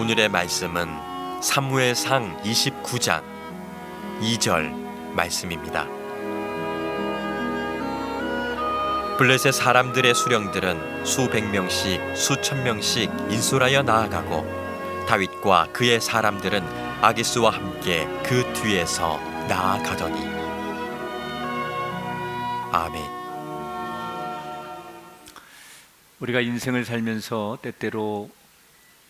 오늘의 말씀은 사무엘상 29장 2절 말씀입니다. 블레셋 사람들의 수령들은 수백 명씩 수천 명씩 인솔하여 나아가고 다윗과 그의 사람들은 아기스와 함께 그 뒤에서 나아가더니. 아멘. 우리가 인생을 살면서 때때로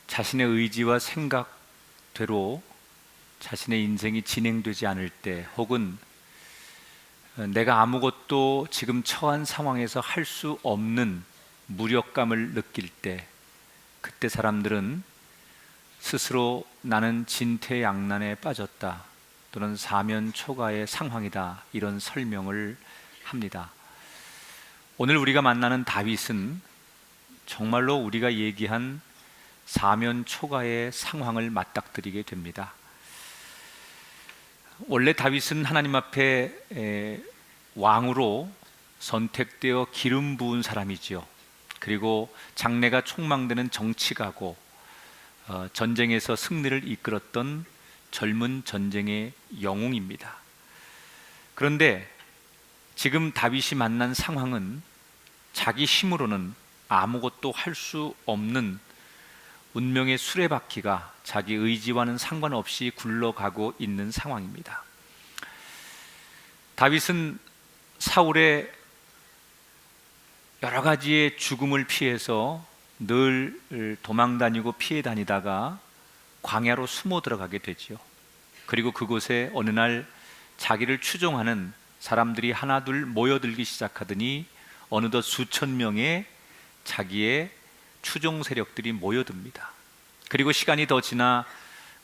자신의 의지와 생각대로 자신의 인생이 진행되지 않을 때, 혹은 내가 아무것도 지금 처한 상황에서 할 수 없는 무력감을 느낄 때, 그때 사람들은 스스로 나는 진퇴양난에 빠졌다, 또는 사면초가의 상황이다, 이런 설명을 합니다. 오늘 우리가 만나는 다윗은 정말로 우리가 얘기한 사면초가의 상황을 맞닥뜨리게 됩니다. 원래 다윗은 하나님 앞에 왕으로 선택되어 기름 부은 사람이지요. 그리고 장래가 촉망되는 정치가고 전쟁에서 승리를 이끌었던 젊은 전쟁의 영웅입니다. 그런데 지금 다윗이 만난 상황은 자기 힘으로는 아무것도 할 수 없는 운명의 수레바퀴가 자기 의지와는 상관없이 굴러가고 있는 상황입니다. 다윗은 사울의 여러 가지의 죽음을 피해서 늘 도망다니고 피해 다니다가 광야로 숨어 들어가게 되지요. 그리고 그곳에 어느 날 자기를 추종하는 사람들이 하나둘 모여들기 시작하더니 어느덧 수천 명의 자기의 추종 세력들이 모여듭니다. 그리고 시간이 더 지나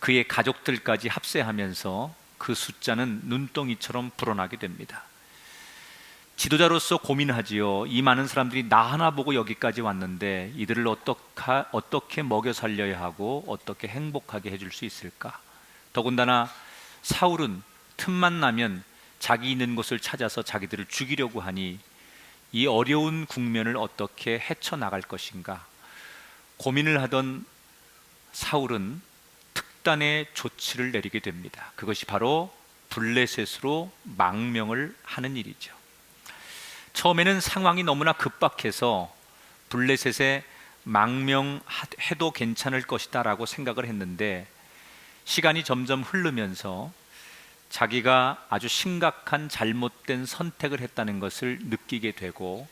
그의 가족들까지 합세하면서 그 숫자는 눈덩이처럼 불어나게 됩니다. 지도자로서 고민하지요. 이 많은 사람들이 나 하나 보고 여기까지 왔는데 이들을 어떻게 먹여 살려야 하고 어떻게 행복하게 해줄 수 있을까? 더군다나 사울은 틈만 나면 자기 있는 곳을 찾아서 자기들을 죽이려고 하니 이 어려운 국면을 어떻게 헤쳐나갈 것인가 고민을 하던 사울은 특단의 조치를 내리게 됩니다. 그것이 바로 블레셋으로 망명을 하는 일이죠. 처음에는 상황이 너무나 급박해서 블레셋에 망명해도 괜찮을 것이다 라고 생각을 했는데, 시간이 점점 흐르면서 자기가 아주 심각한 잘못된 선택을 했다는 것을 느끼게 되고,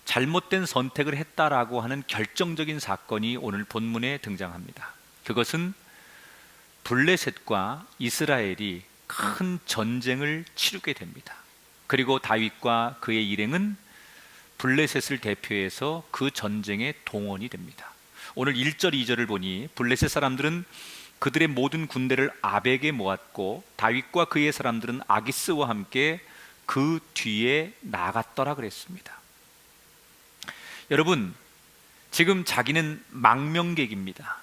잘못된 선택을 했다라고 하는 결정적인 사건이 오늘 본문에 등장합니다. 그것은 블레셋과 이스라엘이 큰 전쟁을 치르게 됩니다. 그리고 다윗과 그의 일행은 블레셋을 대표해서 그 전쟁에 동원이 됩니다. 오늘 1절 2절을 보니 블레셋 사람들은 그들의 모든 군대를 아벡에 모았고 다윗과 그의 사람들은 아기스와 함께 그 뒤에 나갔더라 그랬습니다. 여러분, 지금 자기는 망명객입니다.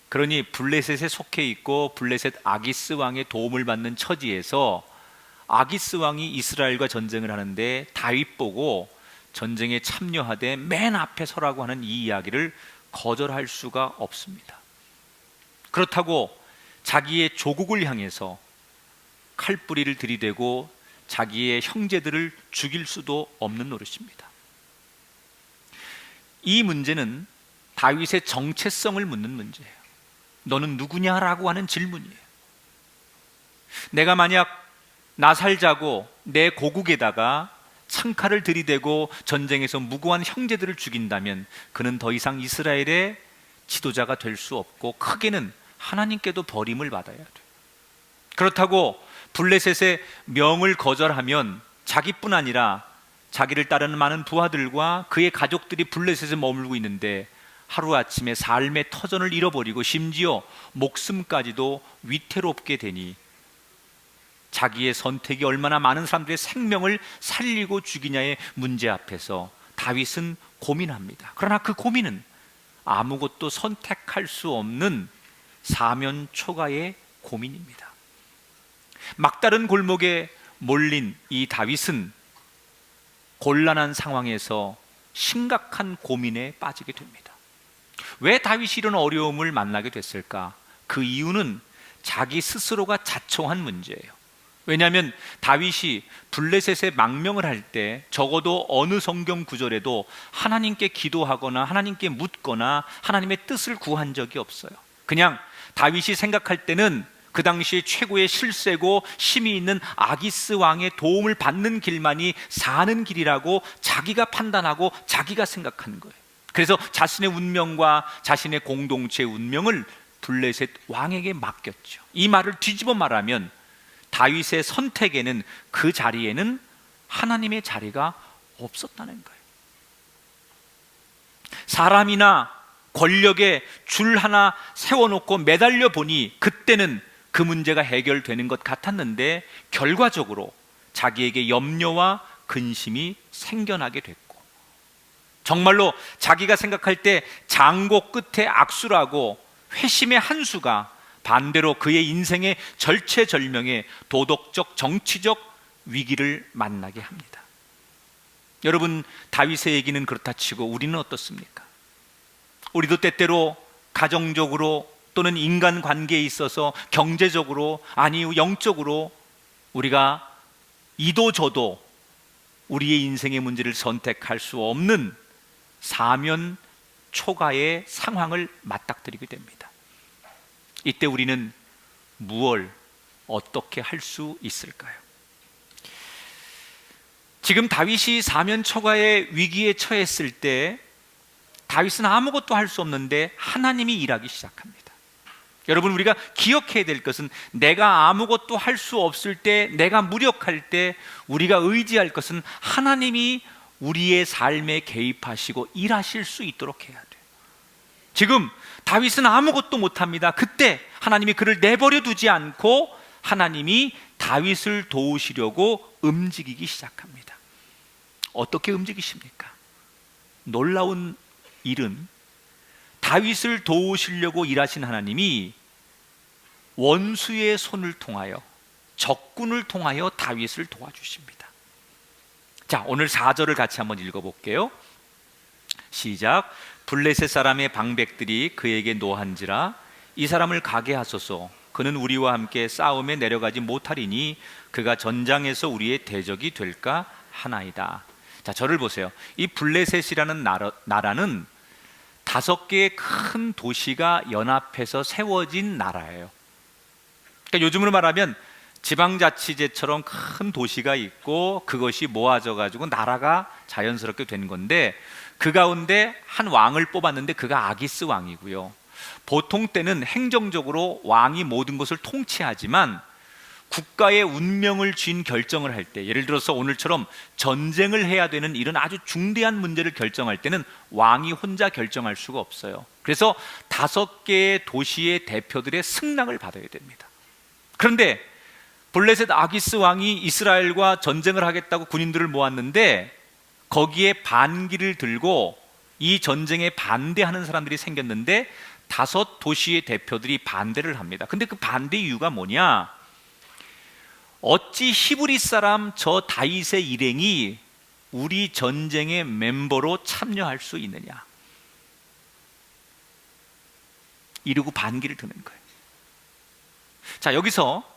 그러니 블레셋에 속해 있고 블레셋 아기스 왕의 도움을 받는 처지에서 아기스 왕이 이스라엘과 전쟁을 하는데 다윗 보고 전쟁에 참여하되 맨 앞에 서라고 하는 이 이야기를 거절할 수가 없습니다. 그렇다고 자기의 조국을 향해서 칼뿌리를 들이대고 자기의 형제들을 죽일 수도 없는 노릇입니다. 이 문제는 다윗의 정체성을 묻는 문제예요. 너는 누구냐라고 하는 질문이에요. 내가 만약 나 살자고 내 고국에다가 창칼을 들이대고 전쟁에서 무고한 형제들을 죽인다면 그는 더 이상 이스라엘의 지도자가 될 수 없고 크게는 하나님께도 버림을 받아야 돼요. 그렇다고 블레셋의 명을 거절하면 자기뿐 아니라 자기를 따르는 많은 부하들과 그의 가족들이 블레셋에 머물고 있는데 하루아침에 삶의 터전을 잃어버리고 심지어 목숨까지도 위태롭게 되니 자기의 선택이 얼마나 많은 사람들의 생명을 살리고 죽이냐의 문제 앞에서 다윗은 고민합니다. 그러나 그 고민은 아무것도 선택할 수 없는 사면초가의 고민입니다. 막다른 골목에 몰린 이 다윗은 곤란한 상황에서 심각한 고민에 빠지게 됩니다. 왜 다윗이 이런 어려움을 만나게 됐을까? 그 이유는 자기 스스로가 자초한 문제예요. 왜냐하면 다윗이 블레셋에 망명을 할 때 적어도 어느 성경 구절에도 하나님께 기도하거나 하나님께 묻거나 하나님의 뜻을 구한 적이 없어요. 그냥 다윗이 생각할 때는 그 당시에 최고의 실세고 힘이 있는 아기스 왕의 도움을 받는 길만이 사는 길이라고 자기가 판단하고 자기가 생각하는 거예요. 그래서 자신의 운명과 자신의 공동체의 운명을 블레셋 왕에게 맡겼죠. 이 말을 뒤집어 말하면 다윗의 선택에는, 그 자리에는 하나님의 자리가 없었다는 거예요. 사람이나 권력에 줄 하나 세워놓고 매달려 보니 그때는 그 문제가 해결되는 것 같았는데 결과적으로 자기에게 염려와 근심이 생겨나게 됐고, 정말로 자기가 생각할 때 장고 끝에 악수라고 회심의 한 수가 반대로 그의 인생의 절체절명의 도덕적, 정치적 위기를 만나게 합니다. 여러분, 다윗의 얘기는 그렇다 치고 우리는 어떻습니까? 우리도 때때로 가정적으로 또는 인간관계에 있어서 경제적으로, 아니 영적으로 우리가 이도 저도 우리의 인생의 문제를 선택할 수 없는 사면 초가의 상황을 맞닥뜨리게 됩니다. 이때 우리는 무엇을 어떻게 할 수 있을까요? 지금 다윗이 사면 초가의 위기에 처했을 때 다윗은 아무것도 할 수 없는데 하나님이 일하기 시작합니다. 여러분, 우리가 기억해야 될 것은 내가 아무것도 할 수 없을 때, 내가 무력할 때 우리가 의지할 것은 하나님이 우리의 삶에 개입하시고 일하실 수 있도록 해야 돼요. 지금 다윗은 아무것도 못합니다. 그때 하나님이 그를 내버려 두지 않고 하나님이 다윗을 도우시려고 움직이기 시작합니다. 어떻게 움직이십니까? 놀라운 일은 다윗을 도우시려고 일하신 하나님이 원수의 손을 통하여, 적군을 통하여 다윗을 도와주십니다. 자, 오늘 4절을 같이 한번 읽어볼게요. 시작. 블레셋 사람의 방백들이 그에게 노한지라 이 사람을 가게 하소서. 그는 우리와 함께 싸움에 내려가지 못하리니 그가 전장에서 우리의 대적이 될까 하나이다. 자, 저를 보세요. 이 블레셋이라는 나라는 5개의 큰 도시가 연합해서 세워진 나라예요. 그러니까 요즘으로 말하면 지방자치제처럼 큰 도시가 있고 그것이 모아져 가지고 나라가 자연스럽게 된 건데, 그 가운데 한 왕을 뽑았는데 그가 아기스 왕이고요. 보통 때는 행정적으로 왕이 모든 것을 통치하지만 국가의 운명을 쥔 결정을 할 때, 예를 들어서 오늘처럼 전쟁을 해야 되는 이런 아주 중대한 문제를 결정할 때는 왕이 혼자 결정할 수가 없어요. 그래서 5개의 도시의 대표들의 승낙을 받아야 됩니다. 그런데 블레셋 아기스 왕이 이스라엘과 전쟁을 하겠다고 군인들을 모았는데 거기에 반기를 들고 이 전쟁에 반대하는 사람들이 생겼는데 5 도시의 대표들이 반대를 합니다. 근데 그 반대 이유가 뭐냐? 어찌 히브리 사람 저 다윗의 일행이 우리 전쟁의 멤버로 참여할 수 있느냐? 이러고 반기를 드는 거예요. 자, 여기서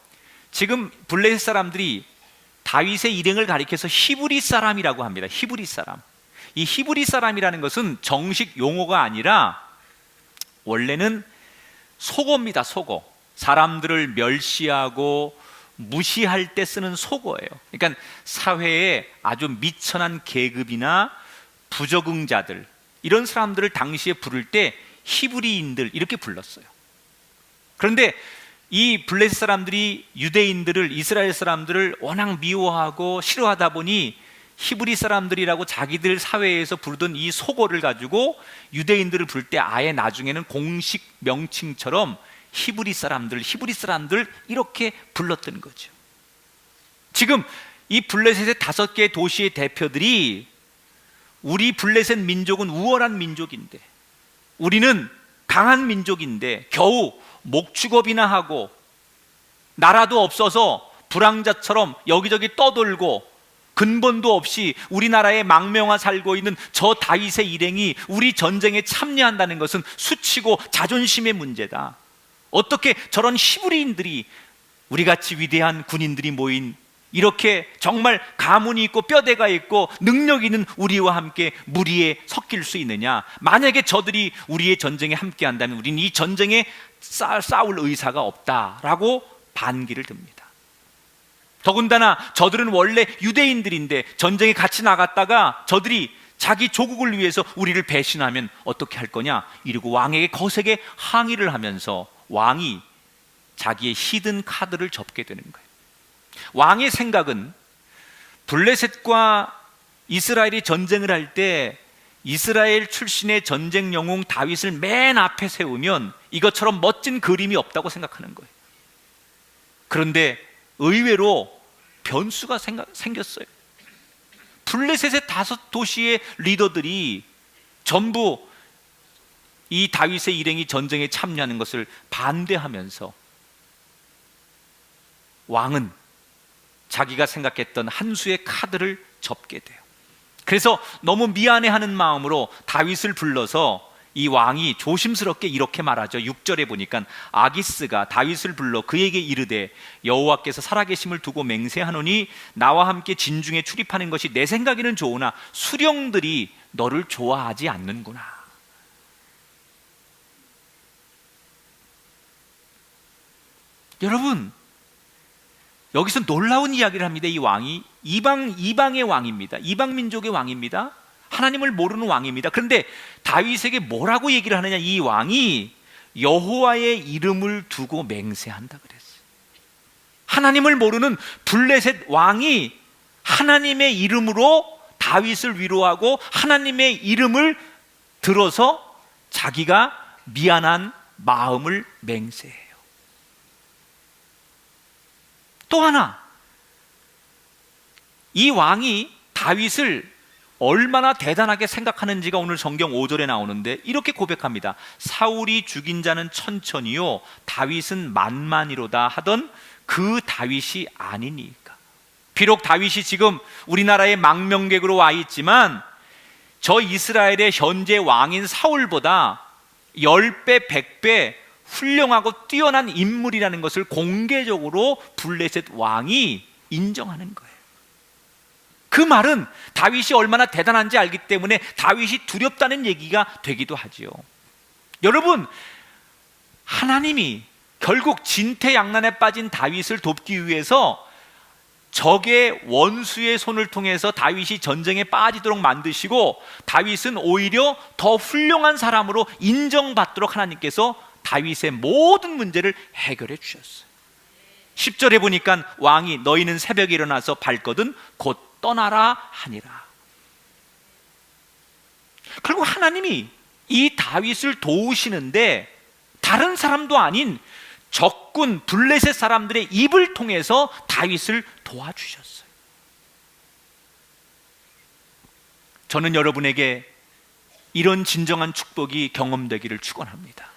지금 블레셋 사람들이 다윗의 일행을 가리켜서 히브리 사람이라고 합니다. 히브리 사람. 이 히브리 사람이라는 것은 정식 용어가 아니라 원래는 속어입니다. 속어. 사람들을 멸시하고 무시할 때 쓰는 속어예요. 그러니까 사회에 아주 미천한 계급이나 부적응자들, 이런 사람들을 당시에 부를 때 히브리인들 이렇게 불렀어요. 그런데 이 블레셋 사람들이 유대인들을, 이스라엘 사람들을 워낙 미워하고 싫어하다 보니 히브리 사람들이라고 자기들 사회에서 부르던 이 속어를 가지고 유대인들을 부를 때 아예 나중에는 공식 명칭처럼 히브리 사람들 이렇게 불렀던 거죠. 지금 이 블레셋의 5개의 도시의 대표들이 우리 블레셋 민족은 우월한 민족인데, 우리는 강한 민족인데 겨우 목축업이나 하고 나라도 없어서 불황자처럼 여기저기 떠돌고 근본도 없이 우리나라에 망명하 살고 있는 저 다윗의 일행이 우리 전쟁에 참여한다는 것은 수치고 자존심의 문제다. 어떻게 저런 히브리인들이, 우리같이 위대한 군인들이 모인 이렇게 정말 가문이 있고 뼈대가 있고 능력 있는 우리와 함께 무리에 섞일 수 있느냐? 만약에 저들이 우리의 전쟁에 함께 한다면 우리는 이 전쟁에 싸울 의사가 없다라고 반기를 듭니다. 더군다나 저들은 원래 유대인들인데 전쟁에 같이 나갔다가 저들이 자기 조국을 위해서 우리를 배신하면 어떻게 할 거냐? 이러고 왕에게 거세게 항의를 하면서 왕이 자기의 히든 카드를 접게 되는 거예요. 왕의 생각은 블레셋과 이스라엘이 전쟁을 할 때 이스라엘 출신의 전쟁 영웅 다윗을 맨 앞에 세우면 이것처럼 멋진 그림이 없다고 생각하는 거예요. 그런데 의외로 변수가 생겼어요. 블레셋의 5도시의 리더들이 전부 이 다윗의 일행이 전쟁에 참여하는 것을 반대하면서 왕은 자기가 생각했던 한 수의 카드를 접게 돼요. 그래서 너무 미안해하는 마음으로 다윗을 불러서 이 왕이 조심스럽게 이렇게 말하죠. 6절에 보니까 아기스가 다윗을 불러 그에게 이르되 여호와께서 살아계심을 두고 맹세하노니 나와 함께 진중에 출입하는 것이 내 생각에는 좋으나 수령들이 너를 좋아하지 않는구나. 여러분, 여기서 놀라운 이야기를 합니다. 이 왕이 이방의 왕입니다. 이방 민족의 왕입니다. 하나님을 모르는 왕입니다. 그런데 다윗에게 뭐라고 얘기를 하느냐? 이 왕이 여호와의 이름을 두고 맹세한다 그랬어요. 하나님을 모르는 블레셋 왕이 하나님의 이름으로 다윗을 위로하고 하나님의 이름을 들어서 자기가 미안한 마음을 맹세해요. 또 하나, 이 왕이 다윗을 얼마나 대단하게 생각하는지가 오늘 성경 5절에 나오는데 이렇게 고백합니다. 사울이 죽인 자는 천천히요 다윗은 만만이로다 하던 그 다윗이 아니니까. 비록 다윗이 지금 우리나라의 망명객으로 와 있지만 저 이스라엘의 현재 왕인 사울보다 10배, 100배 훌륭하고 뛰어난 인물이라는 것을 공개적으로 블레셋 왕이 인정하는 거예요. 그 말은 다윗이 얼마나 대단한지 알기 때문에 다윗이 두렵다는 얘기가 되기도 하지요. 여러분, 하나님이 결국 진퇴양난에 빠진 다윗을 돕기 위해서 적의 원수의 손을 통해서 다윗이 전쟁에 빠지도록 만드시고 다윗은 오히려 더 훌륭한 사람으로 인정받도록 하나님께서 다윗의 모든 문제를 해결해 주셨어요. 10절에 보니까 왕이 너희는 새벽에 일어나서 발거든 곧 떠나라 하니라. 결국 하나님이 이 다윗을 도우시는데 다른 사람도 아닌 적군 블레셋 사람들의 입을 통해서 다윗을 도와주셨어요. 저는 여러분에게 이런 진정한 축복이 경험되기를 축원합니다.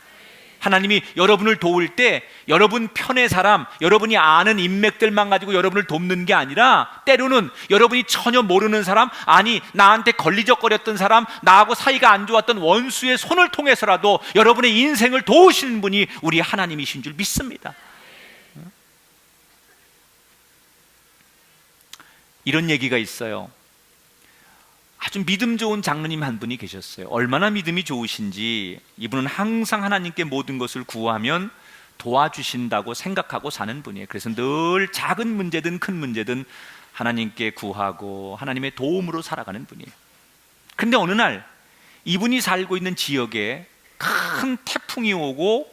하나님이 여러분을 도울 때 여러분 편의 사람, 여러분이 아는 인맥들만 가지고 여러분을 돕는 게 아니라 때로는 여러분이 전혀 모르는 사람, 아니 나한테 걸리적거렸던 사람, 나하고 사이가 안 좋았던 원수의 손을 통해서라도 여러분의 인생을 도우시는 분이 우리 하나님이신 줄 믿습니다. 이런 얘기가 있어요. 아주 믿음 좋은 장로님 한 분이 계셨어요. 얼마나 믿음이 좋으신지 이분은 항상 하나님께 모든 것을 구하면 도와주신다고 생각하고 사는 분이에요. 그래서 늘 작은 문제든 큰 문제든 하나님께 구하고 하나님의 도움으로 살아가는 분이에요. 그런데 어느 날 이분이 살고 있는 지역에 큰 태풍이 오고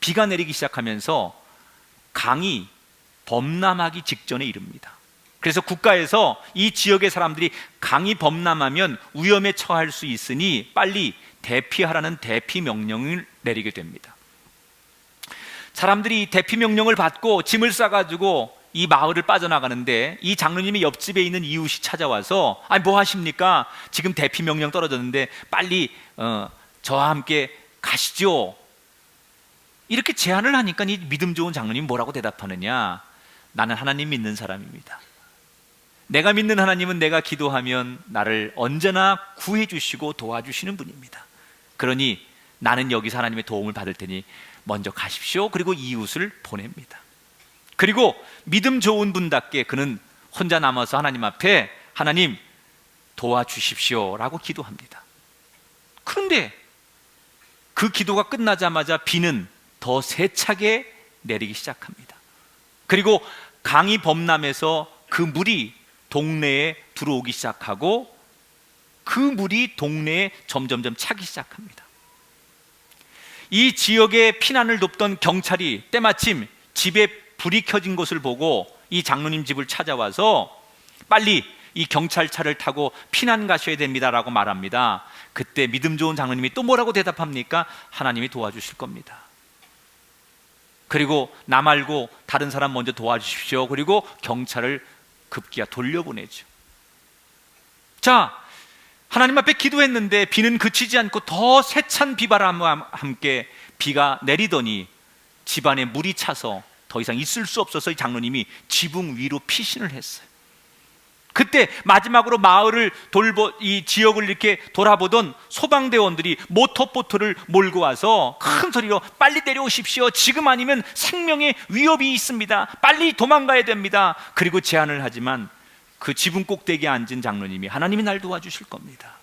비가 내리기 시작하면서 강이 범람하기 직전에 이릅니다. 그래서 국가에서 이 지역의 사람들이 강이 범람하면 위험에 처할 수 있으니 빨리 대피하라는 대피 명령을 내리게 됩니다. 사람들이 대피 명령을 받고 짐을 싸가지고 이 마을을 빠져나가는데 이 장로님이 옆집에 있는 이웃이 찾아와서 아니 뭐 하십니까? 지금 대피 명령 떨어졌는데 빨리 저와 함께 가시죠. 이렇게 제안을 하니까 이 믿음 좋은 장로님이 뭐라고 대답하느냐? 나는 하나님 믿는 사람입니다. 내가 믿는 하나님은 내가 기도하면 나를 언제나 구해 주시고 도와주시는 분입니다. 그러니 나는 여기서 하나님의 도움을 받을 테니 먼저 가십시오. 그리고 이웃을 보냅니다. 그리고 믿음 좋은 분답게 그는 혼자 남아서 하나님 앞에 하나님 도와주십시오 라고 기도합니다. 그런데 그 기도가 끝나자마자 비는 더 세차게 내리기 시작합니다. 그리고 강이 범람해서 그 물이 동네에 들어오기 시작하고 그 물이 동네에 점점점 차기 시작합니다. 이 지역의 피난을 돕던 경찰이 때마침 집에 불이 켜진 것을 보고 이 장로님 집을 찾아와서 빨리 이 경찰차를 타고 피난 가셔야 됩니다라고 말합니다. 그때 믿음 좋은 장로님이 또 뭐라고 대답합니까? 하나님이 도와주실 겁니다. 그리고 나 말고 다른 사람 먼저 도와주십시오. 그리고 경찰을 급기야 돌려보내죠. 자, 하나님 앞에 기도했는데 비는 그치지 않고 더 세찬 비바람과 함께 비가 내리더니 집안에 물이 차서 더 이상 있을 수 없어서 이 장로님이 지붕 위로 피신을 했어요. 그때 마지막으로 마을을 이 지역을 이렇게 돌아보던 소방대원들이 모터보트를 몰고 와서 큰 소리로 빨리 내려오십시오. 지금 아니면 생명의 위협이 있습니다. 빨리 도망가야 됩니다. 그리고 제안을 하지만 그 지붕 꼭대기에 앉은 장로님이 하나님이 날 도와주실 겁니다.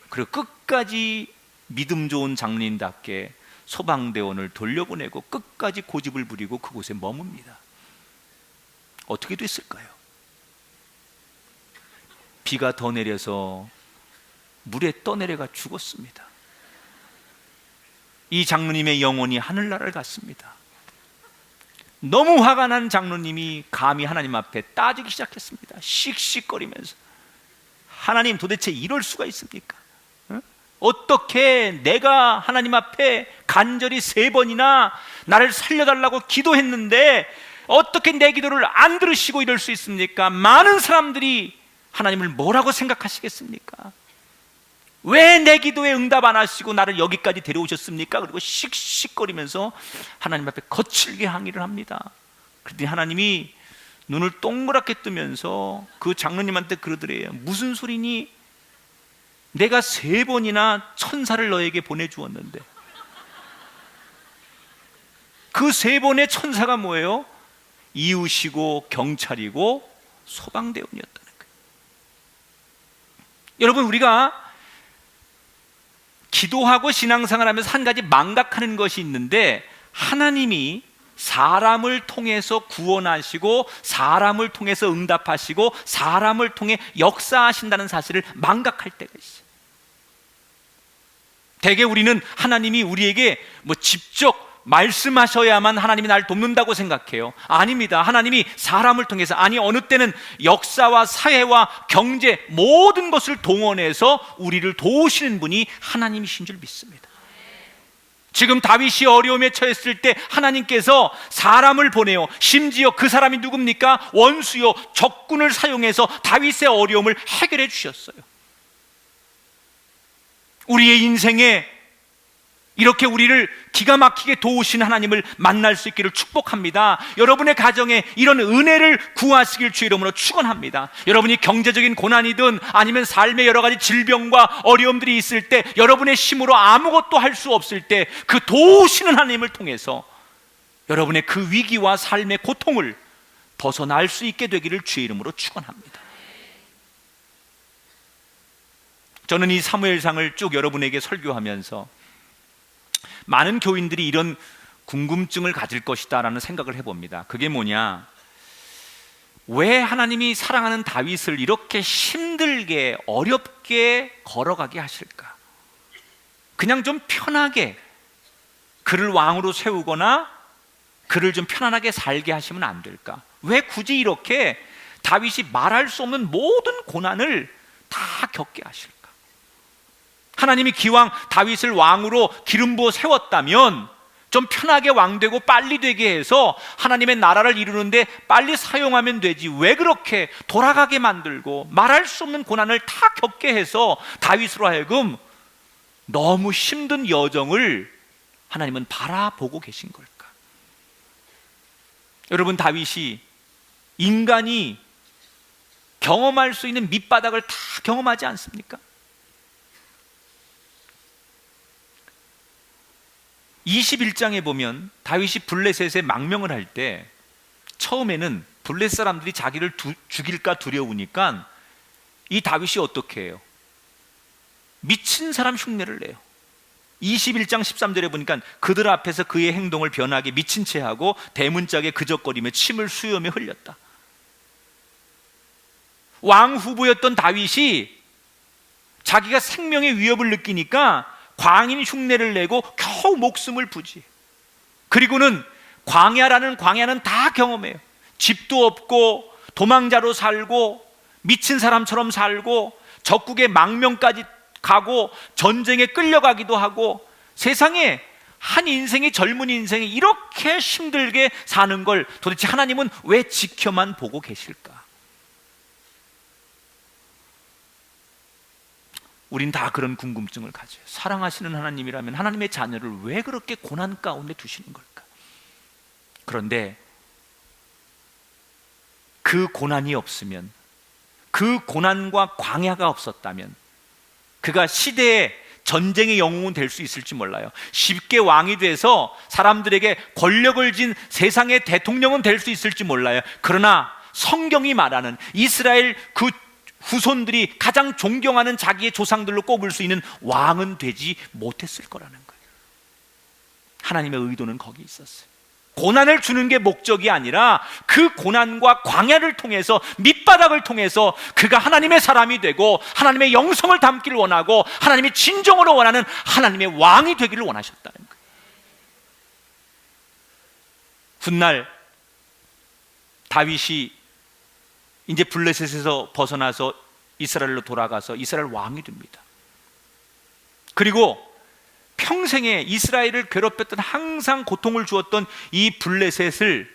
그리고 끝까지 믿음 좋은 장로님답게 소방대원을 돌려보내고 끝까지 고집을 부리고 그곳에 머뭅니다. 어떻게 됐을까요? 비가 더 내려서 물에 떠내려가 죽었습니다. 이 장로님의 영혼이 하늘나라를 갔습니다. 너무 화가 난 장로님이 감히 하나님 앞에 따지기 시작했습니다. 씩씩거리면서 하나님 도대체 이럴 수가 있습니까? 어떻게 내가 하나님 앞에 간절히 3번이나 나를 살려달라고 기도했는데 어떻게 내 기도를 안 들으시고 이럴 수 있습니까? 많은 사람들이 하나님을 뭐라고 생각하시겠습니까? 왜 내 기도에 응답 안 하시고 나를 여기까지 데려오셨습니까? 그리고 씩씩거리면서 하나님 앞에 거칠게 항의를 합니다. 그랬더니 하나님이 눈을 동그랗게 뜨면서 그 장로님한테 그러더래요. 무슨 소리니? 내가 3번이나 천사를 너에게 보내주었는데 그 3번의 천사가 뭐예요? 이웃이고 경찰이고 소방대원이었다는 거예요. 여러분, 우리가 기도하고 신앙생활하면서 한 가지 망각하는 것이 있는데, 하나님이 사람을 통해서 구원하시고 사람을 통해서 응답하시고 사람을 통해 역사하신다는 사실을 망각할 때가 있어요. 대개 우리는 하나님이 우리에게 직접 말씀하셔야만 하나님이 날 돕는다고 생각해요. 아닙니다. 하나님이 사람을 통해서, 아니 어느 때는 역사와 사회와 경제 모든 것을 동원해서 우리를 도우시는 분이 하나님이신 줄 믿습니다. 지금 다윗이 어려움에 처했을 때 하나님께서 사람을 보내요. 심지어 그 사람이 누굽니까? 원수요, 적군을 사용해서 다윗의 어려움을 해결해 주셨어요. 우리의 인생에 이렇게 우리를 기가 막히게 도우신 하나님을 만날 수 있기를 축복합니다. 여러분의 가정에 이런 은혜를 구하시길 주의 이름으로 축원합니다. 여러분이 경제적인 고난이든 아니면 삶의 여러 가지 질병과 어려움들이 있을 때, 여러분의 힘으로 아무것도 할 수 없을 때 그 도우시는 하나님을 통해서 여러분의 그 위기와 삶의 고통을 벗어날 수 있게 되기를 주의 이름으로 축원합니다. 저는 이 사무엘상을 쭉 여러분에게 설교하면서 많은 교인들이 이런 궁금증을 가질 것이다 라는 생각을 해봅니다. 그게 뭐냐? 왜 하나님이 사랑하는 다윗을 이렇게 힘들게 어렵게 걸어가게 하실까? 그냥 좀 편하게 그를 왕으로 세우거나 그를 좀 편안하게 살게 하시면 안 될까? 왜 굳이 이렇게 다윗이 말할 수 없는 모든 고난을 다 겪게 하실까? 하나님이 기왕 다윗을 왕으로 기름 부어 세웠다면 좀 편하게 왕되고 빨리 되게 해서 하나님의 나라를 이루는데 빨리 사용하면 되지, 왜 그렇게 돌아가게 만들고 말할 수 없는 고난을 다 겪게 해서 다윗으로 하여금 너무 힘든 여정을 하나님은 바라보고 계신 걸까? 여러분, 다윗이 인간이 경험할 수 있는 밑바닥을 다 경험하지 않습니까? 21장에 보면 다윗이 블레셋에 망명을 할 때 처음에는 블레셋 사람들이 자기를 죽일까 두려우니까 이 다윗이 어떻게 해요? 미친 사람 흉내를 내요. 21장 13절에 보니까 그들 앞에서 그의 행동을 변하게 미친 채 하고 대문짝에 그적거리며 침을 수염에 흘렸다. 왕 후보였던 다윗이 자기가 생명의 위협을 느끼니까 광인 흉내를 내고 겨우 목숨을 부지. 그리고는 광야는 다 경험해요. 집도 없고 도망자로 살고 미친 사람처럼 살고 적국의 망명까지 가고 전쟁에 끌려가기도 하고 세상에 한 인생이 젊은 인생이 이렇게 힘들게 사는 걸 도대체 하나님은 왜 지켜만 보고 계실까? 우린 다 그런 궁금증을 가져요. 사랑하시는 하나님이라면 하나님의 자녀를 왜 그렇게 고난 가운데 두시는 걸까? 그런데 그 고난이 없으면, 그 고난과 광야가 없었다면 그가 시대의 전쟁의 영웅은 될 수 있을지 몰라요. 쉽게 왕이 돼서 사람들에게 권력을 진 세상의 대통령은 될 수 있을지 몰라요. 그러나 성경이 말하는 이스라엘 그 후손들이 가장 존경하는 자기의 조상들로 꼽을 수 있는 왕은 되지 못했을 거라는 거예요. 하나님의 의도는 거기 있었어요. 고난을 주는 게 목적이 아니라 그 고난과 광야를 통해서, 밑바닥을 통해서 그가 하나님의 사람이 되고 하나님의 영성을 담기를 원하고 하나님의 진정으로 원하는 하나님의 왕이 되기를 원하셨다는 거예요. 훗날 다윗이 이제 블레셋에서 벗어나서 이스라엘로 돌아가서 이스라엘 왕이 됩니다. 그리고 평생에 이스라엘을 괴롭혔던, 항상 고통을 주었던 이 블레셋을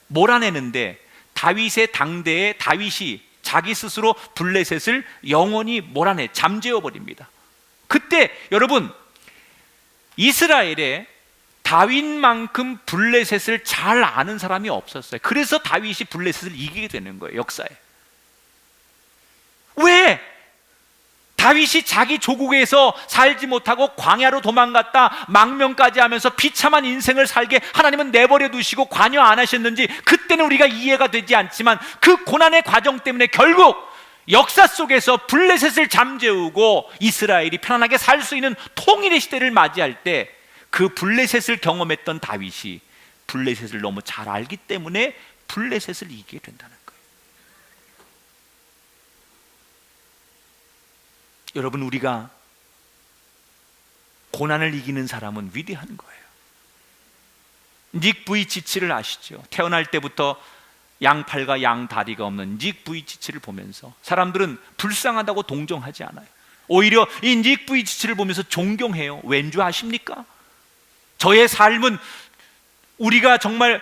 몰아내는데 다윗의 당대에 다윗이 자기 스스로 블레셋을 영원히 몰아내 잠재워 버립니다. 그때 여러분, 이스라엘에 다윗만큼 블레셋을 잘 아는 사람이 없었어요. 그래서 다윗이 블레셋을 이기게 되는 거예요, 역사에. 왜? 다윗이 자기 조국에서 살지 못하고 광야로 도망갔다 망명까지 하면서 비참한 인생을 살게 하나님은 내버려 두시고 관여 안 하셨는지 그때는 우리가 이해가 되지 않지만, 그 고난의 과정 때문에 결국 역사 속에서 블레셋을 잠재우고 이스라엘이 편안하게 살 수 있는 통일의 시대를 맞이할 때 그 블레셋을 경험했던 다윗이 블레셋을 너무 잘 알기 때문에 블레셋을 이기게 된다는 거예요. 여러분, 우리가 고난을 이기는 사람은 위대한 거예요. 닉 부이치치를 아시죠? 태어날 때부터 양팔과 양다리가 없는 닉 부이치치를 보면서 사람들은 불쌍하다고 동정하지 않아요. 오히려 이 닉 부이치치를 보면서 존경해요. 왠 줄 아십니까? 저의 삶은, 우리가 정말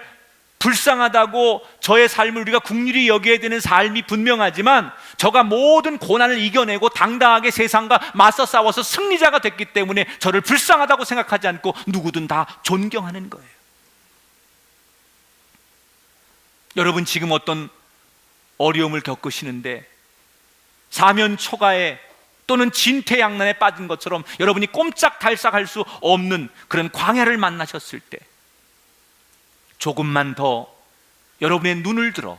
불쌍하다고 저의 삶을 우리가 긍휼히 여겨야 되는 삶이 분명하지만 저가 모든 고난을 이겨내고 당당하게 세상과 맞서 싸워서 승리자가 됐기 때문에 저를 불쌍하다고 생각하지 않고 누구든 다 존경하는 거예요. 여러분, 지금 어떤 어려움을 겪으시는데 사면초가에 또는 진퇴양난에 빠진 것처럼 여러분이 꼼짝달싹할 수 없는 그런 광야를 만나셨을 때 조금만 더 여러분의 눈을 들어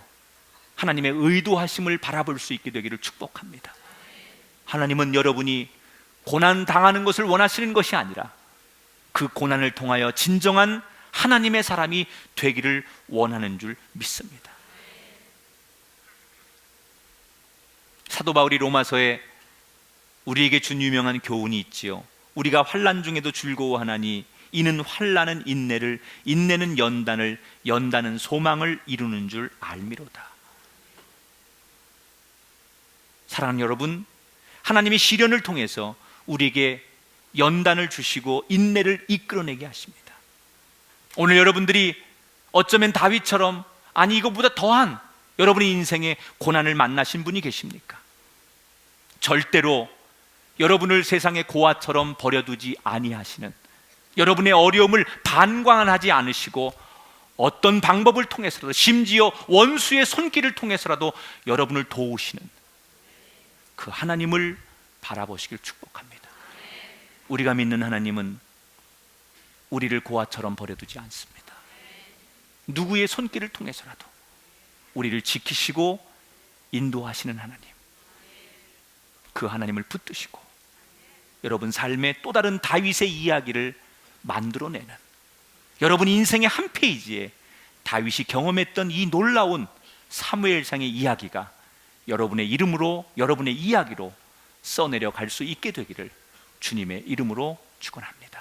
하나님의 의도하심을 바라볼 수 있게 되기를 축복합니다. 하나님은 여러분이 고난 당하는 것을 원하시는 것이 아니라 그 고난을 통하여 진정한 하나님의 사람이 되기를 원하는 줄 믿습니다. 사도 바울이 로마서에 우리에게 준 유명한 교훈이 있지요. 우리가 환난 중에도 즐거워하나니 이는 환난은 인내를, 인내는 연단을, 연단은 소망을 이루는 줄 알미로다. 사랑하는 여러분, 하나님이 시련을 통해서 우리에게 연단을 주시고 인내를 이끌어내게 하십니다. 오늘 여러분들이 어쩌면 다윗처럼, 아니 이것보다 더한 여러분의 인생에 고난을 만나신 분이 계십니까? 절대로 여러분을 세상의 고아처럼 버려두지 아니하시는, 여러분의 어려움을 반관하지 않으시고 어떤 방법을 통해서라도, 심지어 원수의 손길을 통해서라도 여러분을 도우시는 그 하나님을 바라보시길 축복합니다. 우리가 믿는 하나님은 우리를 고아처럼 버려두지 않습니다. 누구의 손길을 통해서라도 우리를 지키시고 인도하시는 하나님, 그 하나님을 붙드시고 여러분 삶의 또 다른 다윗의 이야기를 만들어내는, 여러분 인생의 한 페이지에 다윗이 경험했던 이 놀라운 사무엘상의 이야기가 여러분의 이름으로, 여러분의 이야기로 써내려 갈 수 있게 되기를 주님의 이름으로 축원합니다.